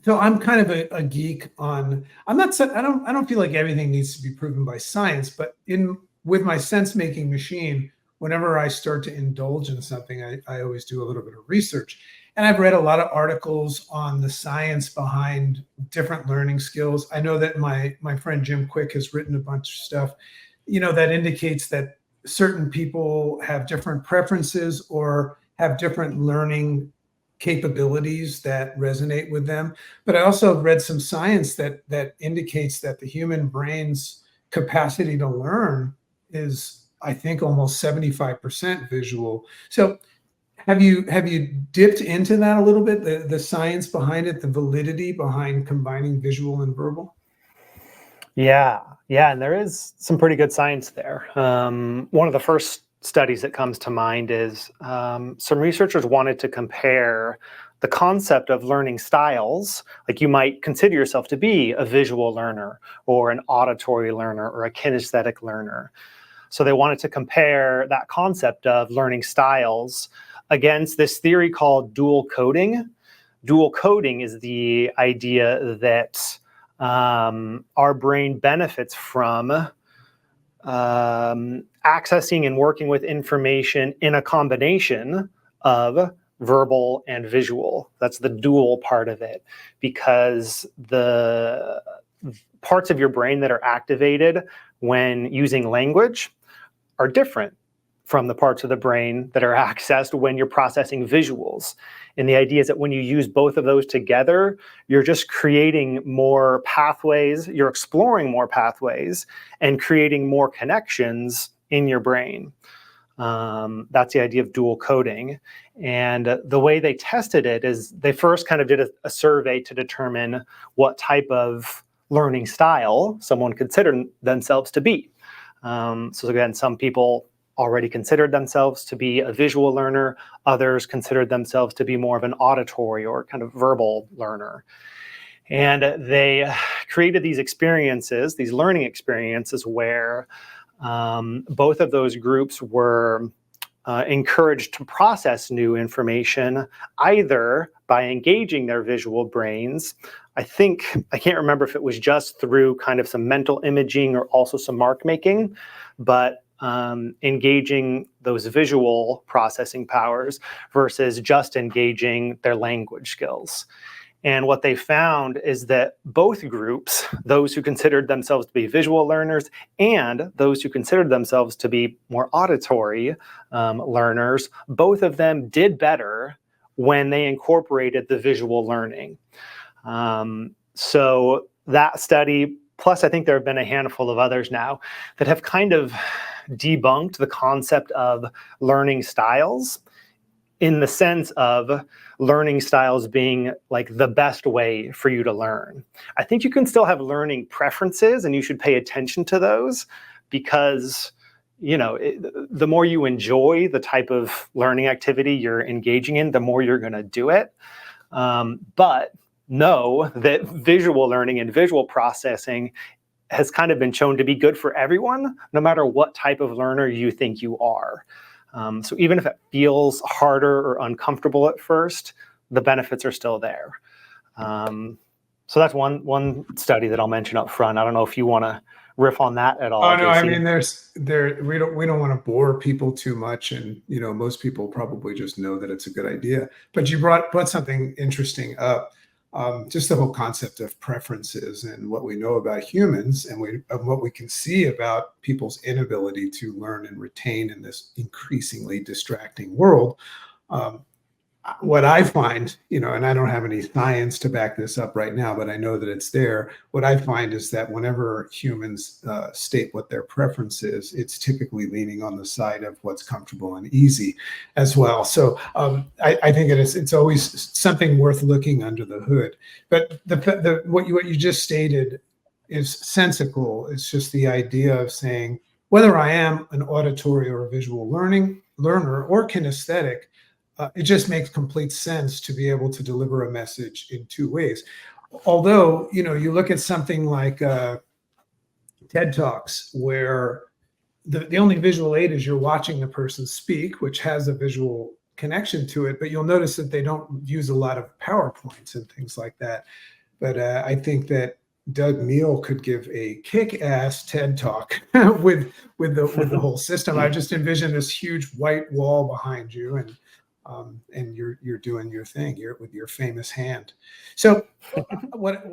So I'm kind of a geek on, I don't feel like everything needs to be proven by science, but with my sense making machine, whenever I start to indulge in something, I always do a little bit of research. And I've read a lot of articles on the science behind different learning skills. I know that my friend Jim Quick has written a bunch of stuff, that indicates that certain people have different preferences or have different learning capabilities that resonate with them. But I also have read some science that indicates that the human brain's capacity to learn is, I think, almost 75% visual. So have you dipped into that a little bit, the science behind it, the validity behind combining visual and verbal? Yeah, and there is some pretty good science there. One of the first studies that comes to mind is some researchers wanted to compare the concept of learning styles, like you might consider yourself to be a visual learner or an auditory learner or a kinesthetic learner. So they wanted to compare that concept of learning styles against this theory called dual coding. Dual coding is the idea that our brain benefits from accessing and working with information in a combination of verbal and visual. That's the dual part of it, because the parts of your brain that are activated when using language are different from the parts of the brain that are accessed when you're processing visuals. And the idea is that when you use both of those together, you're just creating more pathways, you're exploring more pathways and creating more connections in your brain. That's the idea of dual coding. And the way they tested it is they first kind of did a survey to determine what type of learning style someone considered themselves to be. So again, some people already considered themselves to be a visual learner. Others considered themselves to be more of an auditory or kind of verbal learner. And they created these experiences, these learning experiences, where both of those groups were encouraged to process new information either by engaging their visual brains. I can't remember if it was just through kind of some mental imaging or also some mark making, but engaging those visual processing powers versus just engaging their language skills. And what they found is that both groups, those who considered themselves to be visual learners and those who considered themselves to be more auditory learners, both of them did better when they incorporated the visual learning. So that study, plus I think there have been a handful of others now that have kind of debunked the concept of learning styles, in the sense of learning styles being like the best way for you to learn. I think you can still have learning preferences and you should pay attention to those, because the more you enjoy the type of learning activity you're engaging in, the more you're going to do it. But know that visual learning and visual processing has kind of been shown to be good for everyone, no matter what type of learner you think you are. So even if it feels harder or uncomfortable at first, the benefits are still there. So that's one study that I'll mention up front. I don't know if you want to riff on that at all. Oh no, JC. I mean, we don't want to bore people too much, and most people probably just know that it's a good idea. But you brought something interesting up. Just the whole concept of preferences and what we know about humans and what we can see about people's inability to learn and retain in this increasingly distracting world. What I find, and I don't have any science to back this up right now, but I know that it's there. What I find is that whenever humans state what their preference is, it's typically leaning on the side of what's comfortable and easy as well. So I think it's always something worth looking under the hood. But what you just stated is sensical. It's just the idea of saying whether I am an auditory or a visual learner or kinesthetic, it just makes complete sense to be able to deliver a message in two ways. Although, you look at something like TED Talks, where the only visual aid is you're watching the person speak, which has a visual connection to it, but you'll notice that they don't use a lot of PowerPoints and things like that. but I think that Doug Neal could give a kick-ass TED talk with the whole system. I just envision this huge white wall behind you, and you're doing your thing. You're with your famous hand. So what